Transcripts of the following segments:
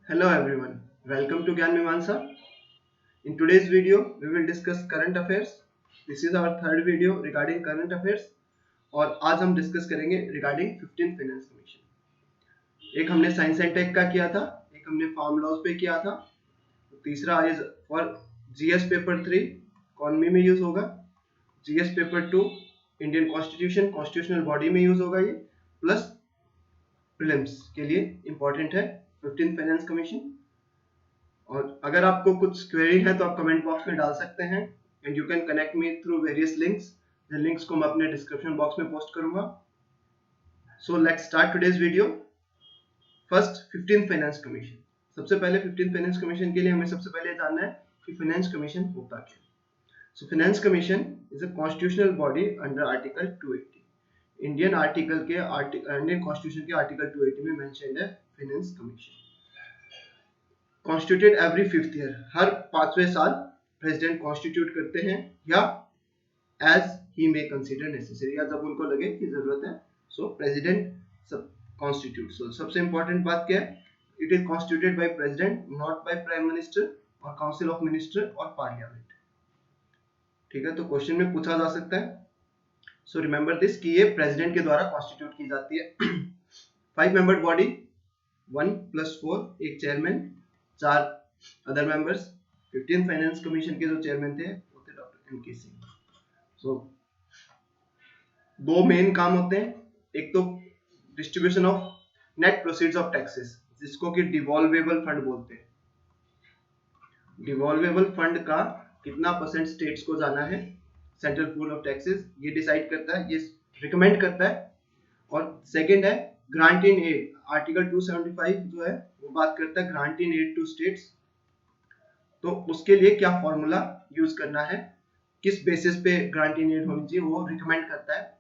Hello everyone, welcome to Gyan Mimamsa. In today's video, we will discuss current affairs. This is our third video regarding current affairs और आज हम discuss करेंगे regarding 15th finance commission. एक हमने science and take का किया था, एक हमने फार्म लॉज पे किया था, तीसरा is for GS paper 3 economy में यूज होगा, GS paper 2 Indian constitution constitutional body में यूज होगा ये, प्लस प्रीलिम्स के लिए इंपॉर्टेंट है 15th फाइनेंस कमीशन। और अगर आपको कुछ क्वेरी है तो आप कमेंट बॉक्स में डाल सकते हैं and you can connect me through various links. जिन लिंक्स को मैं अपने डिस्क्रिप्शन बॉक्स में पोस्ट करूंगा। So let's start today's video. First 15th finance commission. सबसे पहले 15th फाइनेंस कमीशन के लिए हमें सबसे पहले जानना है कि फाइनेंस कमीशन होता क्या है। So finance commission is a constitutional body under article 280। Indian constitution के आर्टिकल 280 में मेंशन्ड है finance commission. Constituted every 5th year, हर 5वें साल प्रेसिडेंट कॉन्स्टिट्यूट करते हैं या as he may consider necessary, या जब उनको लगे कि जरूरत है। सो प्रेसिडेंट सब कॉन्स्टिट्यूट। सो सबसे इंपॉर्टेंट बात क्या है, it is constituted by president, not by prime minister और काउंसिल ऑफ मिनिस्टर और पार्लियामेंट। ठीक है, तो क्वेश्चन में पूछा जा सकता है। सो रिमेंबर दिस कि ये प्रेसिडेंट के द्वारा कॉन्स्टिट्यूट की जाती है। 5 मेंबर बॉडी, 1 + 4, एक chairman, 4 other members. 15th finance commission के जो चेयरमैन थे वो थे डॉक्टर एम.के. सिंह। सो दो मेन काम होते हैं, एक तो distribution of net proceeds of taxes, जिसको कि डिवॉल्वेबल फंड बोलते हैं। डिवॉल्वेबल फंड का कितना परसेंट स्टेट्स को जाना है, सेंट्रल पूल ऑफ टैक्सेस ये डिसाइड करता है, ये रिकमेंड करता है। और सेकंड है ग्रांट इन एड, आर्टिकल 275 जो है वो बात करता है grant in aid to states. तो उसके लिए क्या फॉर्मूला यूज करना है, किस बेसिस पे ग्रांट इन एड होनी चाहिए, वो रिकमेंड करता है।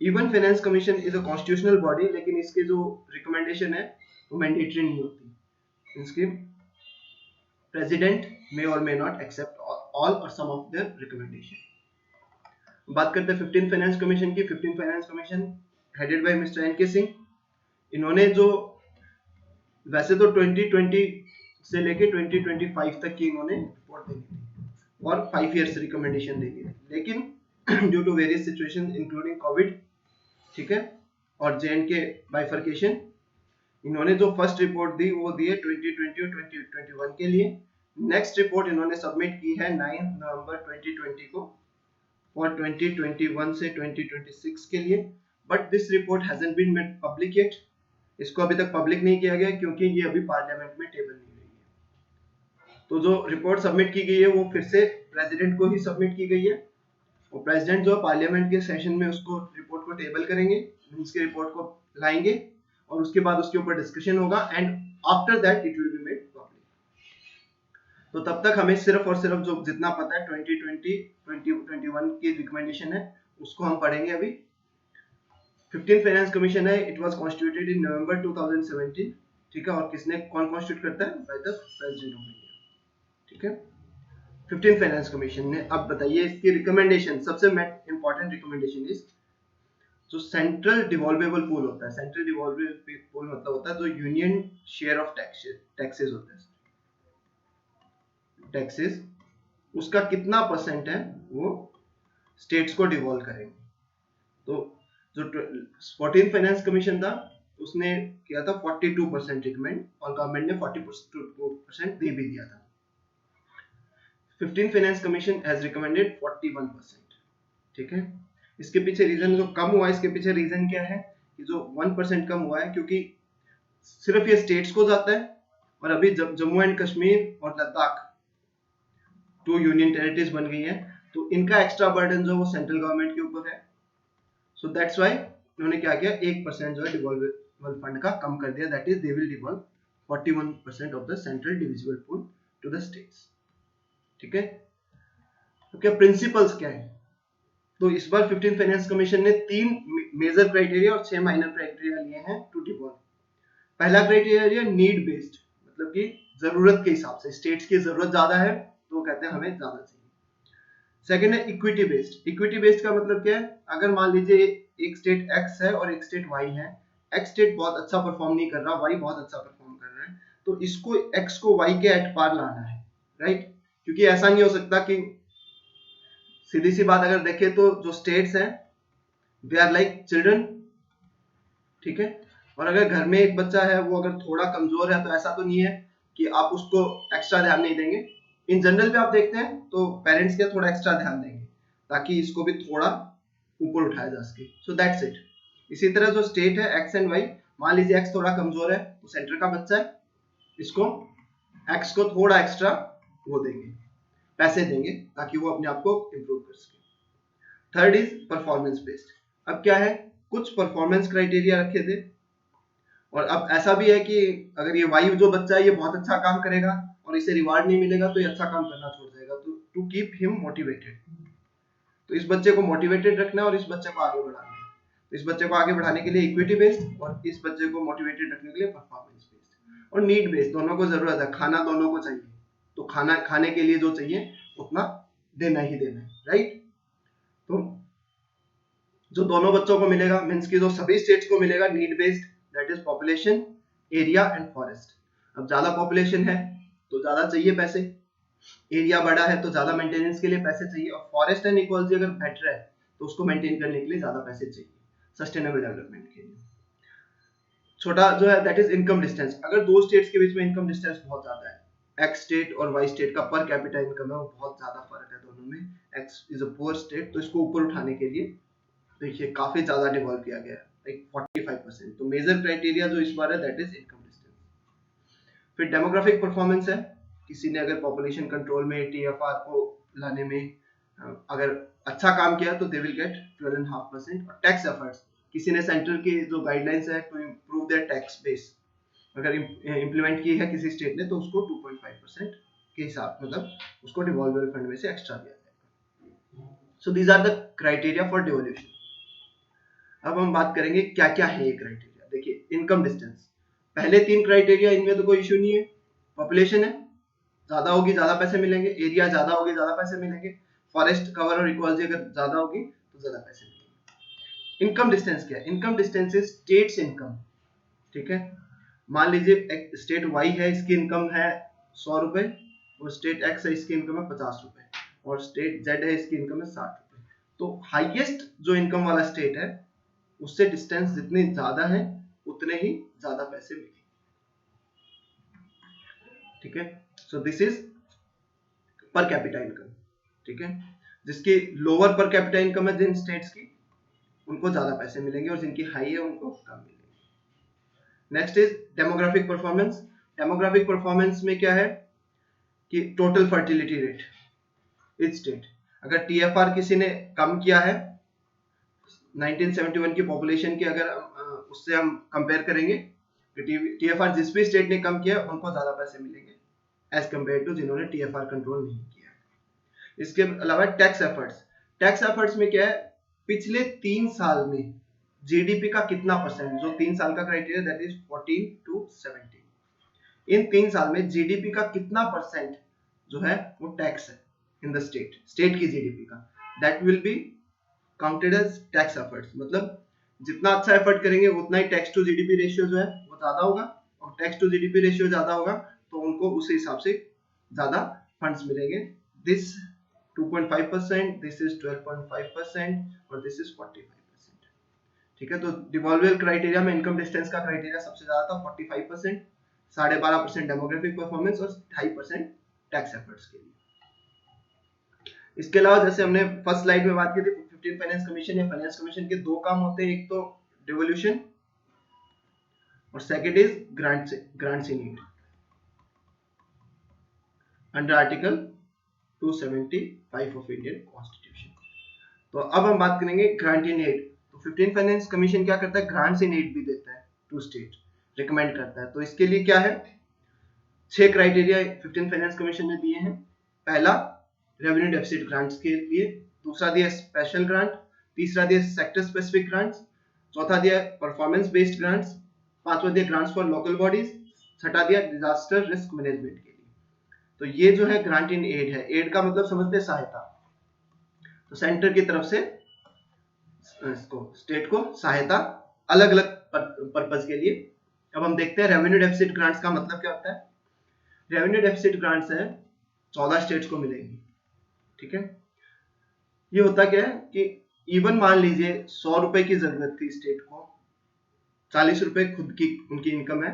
Even finance commission is a constitutional body, लेकिन इसके जो रिकमेंडेशन है वो मैंडेटरी नहीं होती। इसके प्रेसिडेंट मे और मे नॉट एक्सेप्ट ऑल और सम ऑफ देयर रिकमेंडेशन। बात करते हैं 15th फाइनेंस कमीशन की। 15th finance commission headed by mister NK. Singh. इन्होंने जो वैसे तो 2020 से लेके 2025 तक की इन्होंने रिपोर्ट देनी थी और 5 इयर्स रिकमेंडेशन देनी थी, लेकिन due to various situation including Covid, ठीक है, और जे.एंड.के बाइफर्केशन, इन्होंने जो फर्स्ट रिपोर्ट दी वो दी है 2020 और 2021 के लिए। नेक्स्ट रिपोर्ट इन्होंने सबमिट की है 9 नवंबर 2020 को और 2021 से 2026 के लिए, but this report hasn't been made public yet. इसको अभी तक पब्लिक नहीं किया गया क्योंकि ये अभी पार्लियामेंट में टेबल नहीं गई है। तो जो रिपोर्ट सबमिट की गई है वो फिर से प्रेसिडेंट को ही सबमिट की गई है, और प्रेसिडेंट जो पार्लियामेंट के सेशन में उसको रिपोर्ट को टेबल करेंगे, उसकी रिपोर्ट को लाएंगे और उसके बाद उसके ऊपर डिस्कशन होगा and after that it will be made public. तो तब तक हमें सिर्फ और सिर्फ जो जितना पता है 2020 2021 की रिकमेंडेशन है उसको हम पढ़ेंगे अभी। 15th फाइनेंस कमीशन है, इट वाज कॉन्स्टिट्यूटेड इन नवंबर 2017। ठीक है, और किसने कौन कॉन्स्टिट्यूट करता है, by the president of India. ठीक है, 15th फाइनेंस कमीशन ने। अब बताइए इसकी रिकमेंडेशन, सबसे इंपॉर्टेंट रिकमेंडेशन इज जो सेंट्रल डिवॉल्वेबल पूल होता है। सेंट्रल डिवॉल्वेबल पूल मतलब होता है जो यूनियन शेयर ऑफ टैक्सेस होता है, टैक्सेस, उसका कितना परसेंट है वो स्टेट्स को डिवॉल्व करेंगे। तो जो 14th फाइनेंस कमीशन था उसने किया था 42% रिकमेंड और गवर्नमेंट ने 40% दे भी दिया था। 15th finance commission has recommended 41%। ठीक है, इसके पीछे रीजन जो कम हुआ, इसके पीछे रीजन क्या है कि जो 1% कम हुआ है क्योंकि सिर्फ ये स्टेट्स को जाता है और अभी जम्मू एंड कश्मीर और लद्दाख 2 यूनियन टेरिटरीज बन गई है, तो इनका एक्स्ट्रा बर्डन जो वो सेंट्रल गवर्नमेंट के ऊपर है। सो दैट्स व्हाई उन्होंने क्या किया, 1% जो है डिवॉल्वेबल फंड का कम कर दिया, that is they will devolve 41% of the central divisible pool to the states. ठीक है, तो क्या प्रिंसिपल्स क्या है, तो इस बार 15th फाइनेंस कमीशन ने 3 मेजर क्राइटेरिया और 6 माइनर क्राइटेरिया लिए हैं टू डिवॉल्व। पहला क्राइटेरिया नीड बेस्ड, मतलब कि जरूरत के हिसाब से, स्टेट्स की जरूरत ज्यादा है तो कहते हैं हमें ज्यादा चाहिए। सेकंड है इक्विटी बेस्ड। इक्विटी बेस्ड का मतलब क्या है, अगर मान लीजिए एक स्टेट एक्स है और एक स्टेट वाई है, एक्स स्टेट बहुत अच्छा परफॉर्म नहीं कर रहा, वाई बहुत अच्छा परफॉर्म कर रहा है, तो इसको x को y के एट पार लाना है, राइट। क्योंकि ऐसा नहीं हो सकता कि सीधी सी बात अगर देखें तो जो स्टेट्स हैं दे आर लाइक चिल्ड्रन, ठीक है। और अगर घर में एक बच्चा है वो अगर थोड़ा कमजोर है तो ऐसा तो नहीं है कि आप उसको एक्स्ट्रा ध्यान नहीं देंगे। इन जनरल भी आप देखते हैं तो पेरेंट्स क्या थोड़ा एक्स्ट्रा ध्यान देंगे ताकि इसको भी थोड़ा ऊपर उठाया जा सके। So that's it. इसी तरह जो स्टेट है एक्स एंड वाई, मान लीजिए एक्स थोड़ा कमजोर है तो सेंटर का बच्चा है, इसको एक्स को थोड़ा एक्स्ट्रा वो देंगे, पैसे देंगे ताकि वो अपने आप को इम्प्रूव कर सके। Third is performance based. अब क्या है, कुछ परफॉर्मेंस क्राइटेरिया रखे थे और अब ऐसा भी है कि अगर ये वाई जो बच्चा है ये बहुत अच्छा काम करेगा और इसे रिवार्ड नहीं मिलेगा तो ये अच्छा काम करना छोड़ देगा। तो टू कीप हिम मोटिवेटेड, तो इस बच्चे को मोटिवेटेड रखना है और इस बच्चे को आगे बढ़ाना है। तो इस बच्चे को आगे बढ़ाने के लिए इक्विटी बेस्ड और इस बच्चे को मोटिवेटेड रखने के लिए परफॉर्मेंस बेस्ड। और नीड बेस्ड, दोनों को जरूरत है, खाना दोनों को चाहिए, तो खाना खाने के लिए जो चाहिए उतना देना ही देना है, राइट। तो जो दोनों बच्चों को मिलेगा मीन्स की जो सभी स्टेट्स को मिलेगा need based, that is population, area and forest. अब ज्यादा पॉपुलेशन है तो ज्यादा चाहिए पैसे, एरिया बड़ा है तो ज्यादा मेंटेनेंस के लिए पैसे चाहिए, और फॉरेस्ट एंड इक्वालिटी अगर बेटर है तो उसको मेंटेन करने के लिए ज्यादा पैसे चाहिए सस्टेनेबल डेवलपमेंट के लिए। छोटा जो है दैट इज इनकम डिस्टेंस। अगर दो स्टेट्स के बीच में इनकम डिस्टेंस बहुत ज्यादा है, एक्स स्टेट और वाई स्टेट का पर कैपिटा इनकम है वो बहुत ज्यादा फर्क है दोनों में, x is a poor state, तो इसको ऊपर उठाने के लिए देखिए काफी ज्यादा डिवॉल्व किया गया है, लाइक 45%। तो मेजर क्राइटेरिया जो इस बार है दैट इज इनकम डिस्टेंस। फिर डेमोग्राफिक परफॉर्मेंस है, किसी ने अगर पॉपुलेशन कंट्रोल में टीएफआर को लाने में अगर अच्छा काम किया तो दे विल गेट 12.5%। और टैक्स एफर्ट्स, किसी ने सेंट्रल की जो गाइडलाइंस है to improve their tax base अगर इम्प्लीमेंट की है किसी स्टेट ने तो उसको 2.5% के हिसाब मतलब उसको डिवॉल्वर फंड में से एक्स्ट्रा दिया जाएगा। So these are the criteria for devolution. अब हम बात करेंगे क्या क्या है ये क्राइटेरिया। देखिए इनकम डिस्टेंस, पहले तीन क्राइटेरिया इनमें तो कोई इश्यू नहीं है। पॉपुलेशन है, ज्यादा होगी ज्यादा पैसे मिलेंगे, एरिया ज्यादा होगी ज्यादा पैसे मिलेंगे, फॉरेस्ट कवर और इक्वालिटी अगर ज्यादा होगी तो ज्यादा पैसे मिलेंगे। इनकम डिस्टेंस क्या है, income distance is states income, ठीक है। मान लीजिए स्टेट वाई है, इसकी इनकम है 100 रुपए, और स्टेट एक्स है इसकी इनकम है 50 रुपए, और स्टेट जेड है इसकी इनकम है 60 रुपए। तो हाईएस्ट जो इनकम वाला स्टेट है उससे डिस्टेंस जितनी ज्यादा है उतने ही ज्यादा पैसे मिलेंगे, ठीक है। So this is per capita income, ठीक है। जिसकी लोअर पर कैपिटा इनकम है जिन स्टेट्स की उनको ज्यादा पैसे मिलेंगे और जिनकी हाई है उनको कम मिलेंगे। Next is demographic performance. Demographic performance में क्या है कि total fertility rate etch state, अगर टीएफआर किसी ने कम किया है 1971 की पॉपुलेशन की अगर उससे हम कंपेयर करेंगे टीएफआर जिस भी स्टेट ने कम किया उनको ज्यादा पैसे मिलेंगे एज कंपेयर टू जिन्होंने टीएफआर कंट्रोल नहीं किया। इसके अलावा टैक्स एफर्ट्स, टैक्स एफर्ट्स में क्या है पिछले 3 साल में जीडीपी का कितना परसेंट, जो 3 साल का क्राइटेरिया दैट इज 14 to 17, इन 3 साल में जीडीपी का कितना परसेंट जो है वो टैक्स है इन द स्टेट, स्टेट की जीडीपी का, that will be counted as tax efforts. मतलब जितना अच्छा एफर्ट करेंगे उतना ही टैक्स टू जीडीपी रेशियो जो है वो ज्यादा होगा, और टैक्स टू जीडीपी रेशियो ज्यादा होगा तो उनको उस हिसाब से ज्यादा फंड्स मिलेंगे। दिस 2.5%, दिस इज 12.5% और दिस इज 45%, ठीक है। तो डिवॉल्वेबल क्राइटेरिया में इनकम डिस्टेंस का क्राइटेरिया सबसे ज्यादा था 45%, 12.5% डेमोग्राफिक परफॉर्मेंस और 2.5% टैक्स एफर्ट्स के लिए। इसके अलावा जैसे हमने फर्स्ट स्लाइड में बात की थी 15 फाइनेंस कमीशन या फाइनेंस कमीशन के दो काम होते हैं, एक तो डिवोल्यूशन और second is grants in need under article 275 of Indian constitution. तो अब हम बात करेंगे ग्रांट इन एड। तो 15 फाइनेंस कमीशन क्या करता है, ग्रांट्स इन एड भी देता है टू स्टेट, रिकमेंड करता है। तो इसके लिए क्या है 6 क्राइटेरिया 15 फाइनेंस कमीशन ने दिए हैं। पहला रेवेन्यू डेफिसिट ग्रांट्स के लिए, दूसरा दिया स्पेशल ग्रांट, तीसरा दिया सेक्टर स्पेसिफिक ग्रांट्स, चौथा दिया परफॉर्मेंस बेस्ड ग्रांट्स, पांचवा दिया ग्रांट्स फॉर लोकल बॉडीज, छठा दिया डिजास्टर रिस्क मैनेजमेंट के लिए। तो ये जो है ग्रांट इन एड है, एड का मतलब समझते सहायता, तो सेंटर की तरफ से इसको स्टेट को सहायता अलग अलग पर्पस के लिए अब हम देखते हैं रेवेन्यू डेफिसिट ग्रांट्स का मतलब क्या होता है। रेवेन्यू डेफिसिट ग्रांट्स है 14 स्टेट्स को मिलेगी, ठीक है। ये होता क्या है कि इवन मान लीजिए 100 रुपए की जरूरत थी स्टेट को, 40 रुपए खुद की उनकी इनकम है,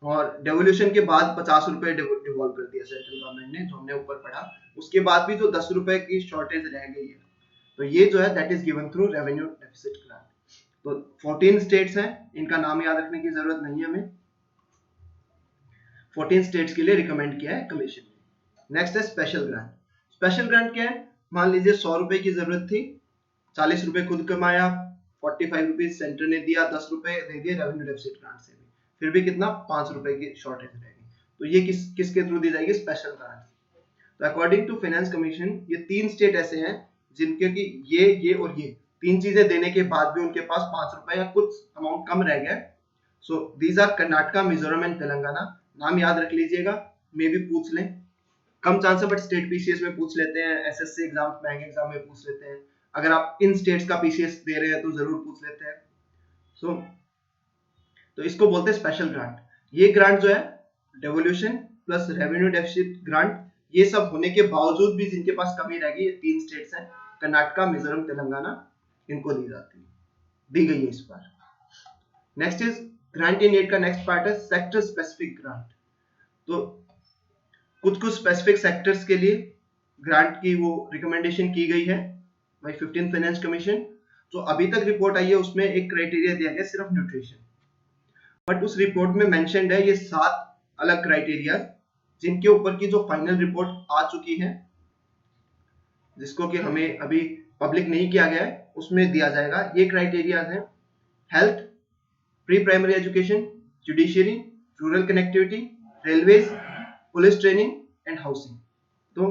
और डेवोल्यूशन के बाद 50 रुपए डिवॉल्व कर दिया सेंट्रल गवर्नमेंट ने, जो हमने ऊपर पढ़ा। उसके बाद भी जो 10 रुपए की शॉर्टेज रह गई है, तो ये जो है that is given through revenue deficit grant. तो 14 स्टेट्स हैं, इनका नाम याद रखने की जरूरत नहीं है हमें। 14 स्टेट्स के लिए रिकमेंड किया है कमीशन ने। नेक्स्ट है स्पेशल ग्रांट। स्पेशल ग्रांट क्या है, मान लीजिए 100 रुपए की जरूरत थी, 40 रुपए खुद कमाया, 45 रुपीज सेंटर ने दिया, 10 रुपए दे दिए रेवेन्यू डेफिसिट ग्रांट से भी, फिर भी कितना 5 रुपए की शॉर्टेज रहेगी। तो ये किसके थ्रू दी जाएगी, स्पेशल ग्रांट। तो अकॉर्डिंग टू फाइनेंस कमीशन ये 3 स्टेट ऐसे हैं जिनके की ये और ये 3 चीजें देने के बाद भी उनके पास 5 रुपए या कुछ अमाउंट कम रह गया। So these are Karnataka, Mizoram and Telangana. नाम याद रख लीजिएगा, मे भी पूछ लें, कम चांस है बट स्टेट पीसीएस में पूछ लेते हैं, एसएससी एग्जाम, बैंक एग्जाम में पूछ लेते हैं। अगर आप इन स्टेट्स का पीसीएस दे रहे हैं तो जरूर पूछ लेते हैं। सो तो इसको बोलते हैं स्पेशल ग्रांट। ये ग्रांट जो है devolution plus revenue deficit grant, ये सब होने के बावजूद भी जिनके पास कमी रह गई, ये 3 स्टेट्स हैं कर्नाटका, मिजोरम, तेलंगाना, इनको दी जाती है, दी गई है इस बार। Next is grant in aid का नेक्स्ट पार्ट है सेक्टर स्पेसिफिक ग्रांट। तो कुछ स्पेसिफिक सेक्टर्स के लिए ग्रांट की वो रिकमेंडेशन की गई है बाय 15th फाइनेंस कमीशन। जो अभी तक रिपोर्ट आई है उसमें एक क्राइटेरिया दिया गया सिर्फ न्यूट्रिशन, बट उस रिपोर्ट में मेंशन्ड है ये 7 अलग क्राइटेरिया, जिनके ऊपर की जो फाइनल रिपोर्ट आ चुकी है, जिसको कि हमें अभी पब्लिक नहीं किया गया है, उसमें दिया जाएगा। ये क्राइटेरिया है health, pre primary education, judiciary, rural connectivity, railways, police training and housing. तो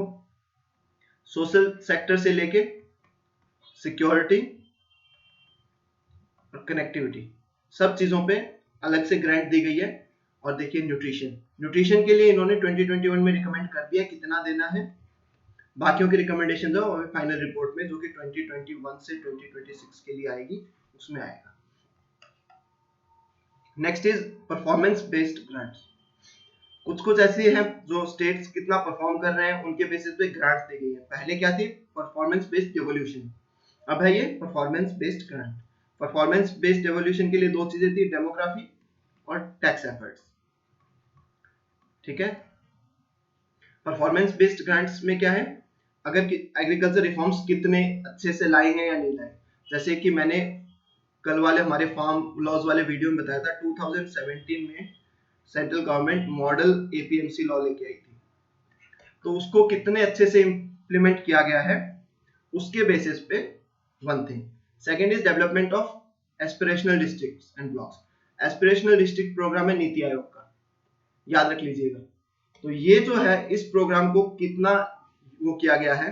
सोशल सेक्टर से लेके सिक्योरिटी और कनेक्टिविटी, सब चीजों पे अलग से ग्रांट दी गई है। और देखिए न्यूट्रिशन के लिए इन्होंने 2021 में रिकमेंड कर दिया कितना देना है। बाकियों की रिकमेंडेशन जो है फाइनल रिपोर्ट में, जो कि 2021 से 2026 के लिए आएगी, उसमें आएगा। Next is performance based grants. कुछ ऐसी हैं जो स्टेट्स कितना परफॉर्म कर रहे हैं उनके बेसिस पे ग्रांट्स दी गई है। पहले क्या थी, परफॉर्मेंस बेस्ड डेवोल्यूशन, अब है ये performance based grant. Performance based devolution के लिए 2 चीजें थी, डेमोग्राफी और टैक्स एफर्ट्स, ठीक है। परफॉर्मेंस बेस्ड ग्रांट्स में क्या है, अगर एग्रीकल्चर रिफॉर्म्स कितने अच्छे से लाए हैं या नहीं लाए। जैसे कि मैंने कल वाले हमारे फार्म लॉज वाले वीडियो में बताया था, 2017 में central government model APMC law लेके आई थी, तो उसको कितने अच्छे से इंप्लीमेंट किया गया है उसके बेसिस पे one thing. Second is development of aspirational districts and blocks. Aspirational district program है नीति आयोग का, याद रख लीजिएगा। तो ये जो है इस प्रोग्राम को कितना वो किया गया है,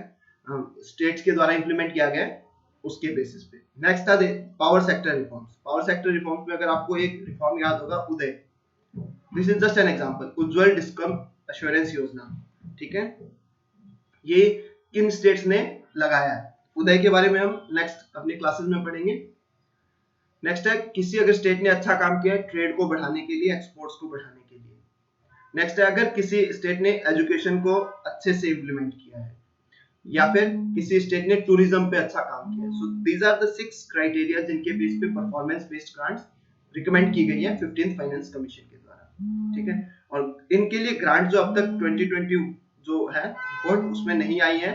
स्टेट्स के द्वारा इंप्लीमेंट किया गया है, उसके बेसिस पे। नेक्स्ट था power sector reforms. Power sector reforms में अगर आपको एक रिफॉर्म याद होगा, Uday, this is just an example, Ujjwal DISCOM assurance Yojana, ठीक है। ये किन स्टेट्स ने लगाया है, उदय के बारे में हम नेक्स्ट अपनी क्लासेस में पढ़ेंगे। नेक्स्ट है किसी अगर स्टेट ने अच्छा काम किया है ट्रेड को बढ़ाने के लिए, एक्सपोर्ट्स को बढ़ाने के लिए। नेक्स्ट है अगर किसी स्टेट ने एजुकेशन को अच्छे से इंप्लीमेंट किया है, या फिर किसी स्टेट ने टूरिज्म पे अच्छा काम किया है। So these are the 6 criteria जिनके बेस पे परफॉर्मेंस बेस्ड ग्रांट्स रिकमेंड की गई है 15th फाइनेंस कमीशन के द्वारा, ठीक है। और इनके लिए ग्रांट जो अब तक 2020 जो है रिपोर्ट उसमें नहीं आई है,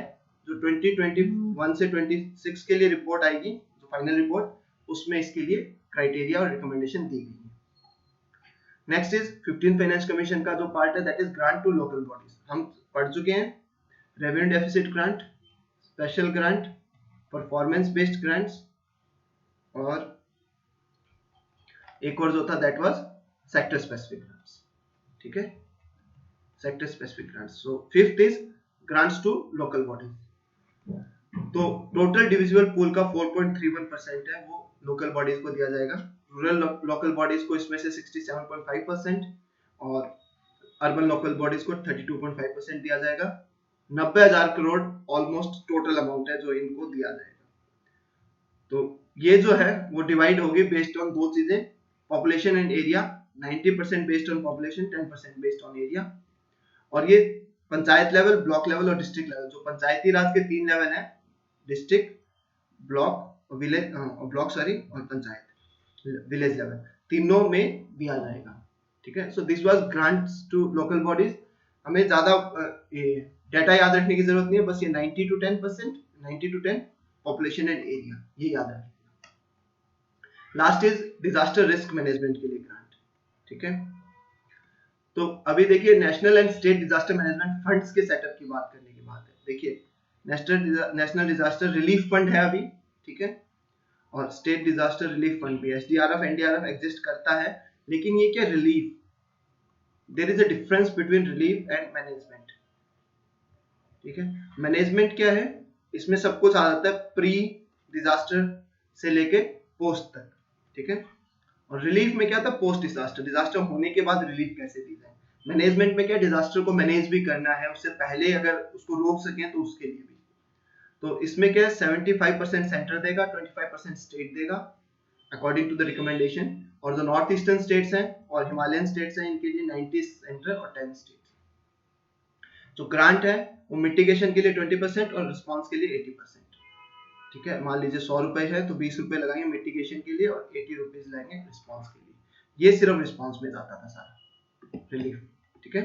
जो 2021 से 26 के लिए रिपोर्ट आएगी, जो फाइनल रिपोर्ट, उसमें इसके लिए क्राइटेरिया और रिकमेंडेशन दी गई है। Next is 15th finance commission का जो पार्ट है, that is grant to local bodies. हम पढ़ चुके हैं revenue deficit grant, special grant, performance based grants, और एक और जो था that was sector specific grants, ठीक है, sector specific grants. So fifth is grants to local bodies. तो टोटल डिविजिबल पूल का 4.31% है वो लोकल बॉडीज को दिया जाएगा। रूरल लोकल बॉडीज को इसमें से 67.5% और अर्बन लोकल बॉडीज को 32.5% दिया जाएगा। 90,000 करोड़ ऑलमोस्ट टोटल अमाउंट है जो इनको दिया जाएगा। तो ये जो है वो डिवाइड होगी बेस्ड ऑन 2 चीजें, population and area. 90% based on population, 10% based on area. और ये पंचायत लेवल, ब्लॉक लेवल और डिस्ट्रिक्ट लेवल, जो पंचायती राज के 3 लेवल हैं, district, block, village, block sorry, और पंचायत विलेज लेवल, तीनों में दिया जाएगा। ठीक है, so this was grants to local bodies. हमें ज्यादा डाटा याद रखने की जरूरत नहीं है, बस ये 90 to 10%, 90 to 10 population and area, ये याद रखें। Last is disaster risk management के लिए ग्रांट। ठीक है, तो अभी देखिए national and state disaster management funds के सेटअप की बात करने की बात है। देखिए नेशनल डिजास्टर रिलीफ फंड है अभी, ठीक है, और स्टेट डिजास्टर रिलीफ फंड भी, एसडीआरएफ एनडीआरएफ एग्जिस्ट करता है, लेकिन ये क्या relief, there is a difference between relief and management. ठीक है, मैनेजमेंट क्या है, इसमें सब कुछ आ जाता है प्री डिजास्टर से लेके पोस्ट तक। ठीक है, और रिलीफ में क्या था, पोस्ट डिजास्टर, डिजास्टर होने के बाद रिलीफ कैसे दी जाए। मैनेजमेंट में क्या, डिजास्टर को मैनेज भी करना है, उससे पहले अगर उसको रोक सकें तो उसके लिए भी। तो इसमें क्या है, 75% सेंटर देगा, 25% स्टेट देगा अकॉर्डिंग टू द रिकमेंडेशन। और जो नॉर्थ ईस्टर्न स्टेट्स हैं और हिमालयन स्टेट्स हैं, इनके लिए 90 सेंटर और 10 स्टेट। जो ग्रांट है वो मिटिगेशन के लिए 20% और रिस्पॉन्स के लिए 80%। ठीक है, मान लीजिए 100 रुपए है तो 20 रुपए लगाएंगे मिटिगेशन के लिए और 80 रुपीज लगाएंगे रिस्पॉन्स के लिए। ये सिर्फ रिस्पॉन्स में जाता था सारा रिलीफ। ठीक है,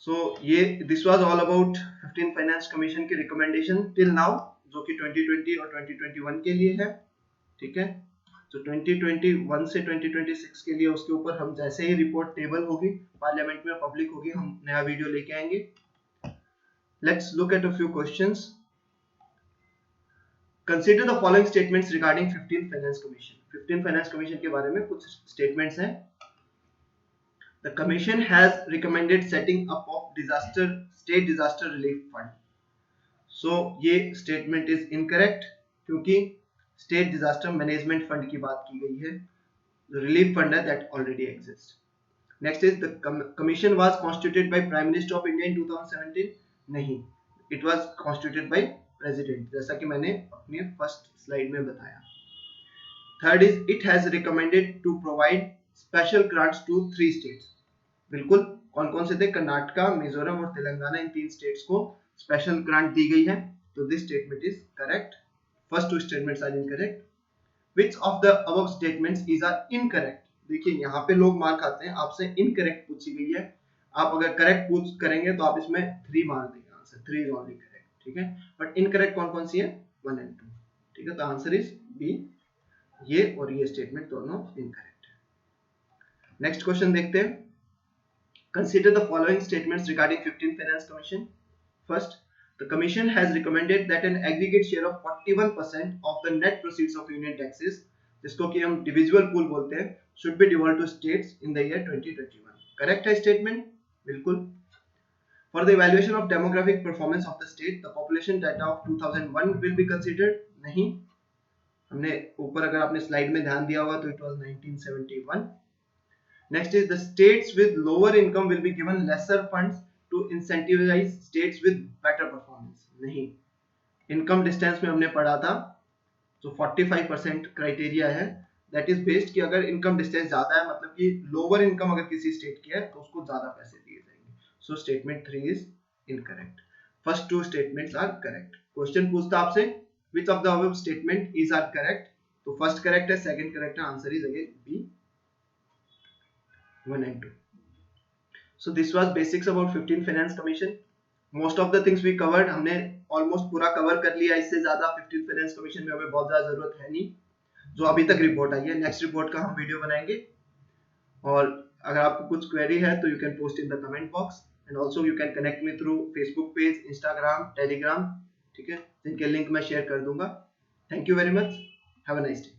सो ये this was all about 15 finance commission के रिकमेंडेशन टिल नाउ, जो कि 2020 और 2021 के लिए है। ठीक है, तो 2021 से 2026 के लिए उसके ऊपर हम जैसे ही रिपोर्ट टेबल होगी, पार्लियामेंट में पब्लिक होगी, हम नया वीडियो लेके आएंगे। Let's look at a few questions. Consider the following statements regarding 15th Finance Commission. 15th Finance Commission के बारे में कुछ statements हैं। The Commission has recommended setting up of state disaster relief fund. So ये statement is incorrect क्योंकि state disaster management fund की बात की गई है। The relief fund है that already exists. Next is the Commission was constituted by Prime Minister of India in 2017. नहीं, it was constituted by president, जैसा कि मैंने अपने फर्स्ट स्लाइड में बताया। Third is it has recommended to provide special grants to 3 states. बिल्कुल, कौन कौन से थे, कर्नाटका, मिजोरम और तेलंगाना, इन 3 स्टेट्स को स्पेशल ग्रांट दी गई है। तो this statement is correct. First 2 statements are incorrect. Which of the above statements is are incorrect. देखिए यहाँ पे लोग मार्क आते हैं, आपसे इनकरेक्ट पूछी गई है, आप अगर करेक्ट पूछ करेंगे तो आप इसमें 3 मार्क देंगे, आंसर 3 इज ओनली करेक्ट। ठीक है, बट इनकरेक्ट कौन कौन सी है, 1 and 2। ठीक है, तो आंसर इज बी, ये और ये स्टेटमेंट दोनों इनकरेक्ट है। नेक्स्ट क्वेश्चन देखते हैं। Consider the following statements regarding 15th finance commission. First, the commission has recommended that an aggregate share of 41% of the net proceeds of union taxes, जिसको कि हम डिविजिबल पूल बोलते हैं, should be devolved to states in the year 2021। Correct है statement, बिल्कुल। For the evaluation of demographic performance of the state, the population data of 2001 will be considered. नहीं, हमने ऊपर अगर आपने स्लाइड में ध्यान दिया होगा तो it was 1971. Next is the states with lower income will be given lesser funds to incentivize states with better performance. नहीं, income distance में हमने पढ़ा था, जो 45% क्राइटेरिया है, that is based कि अगर income distance ज्यादा है, मतलब कि lower income अगर किसी स्टेट की है तो उसको ज्यादा पैसे दिए जाएंगे। So statement 3 is incorrect. First 2 statements are correct. Question पूछता आपसे which of the above statement is are correct, तो first correct है, second correct है, answer is again B, 1 and 2. So this was basics about 15th Finance Commission. Most of the things we covered, हमने almost पूरा cover कर लिया, इससे ज़्यादा 15th Finance Commission में हमें बहुत ज़्यादा ज़रूरत है नहीं। जो अभी तक रिपोर्ट आई है, नेक्स्ट रिपोर्ट का हम वीडियो बनाएंगे। और अगर आपको कुछ क्वेरी है तो you can post in the comment box. And also you can connect me through Facebook page, Instagram, Telegram, ठीक है, जिनके लिंक मैं शेयर कर दूंगा। Thank you very much. Have a nice day.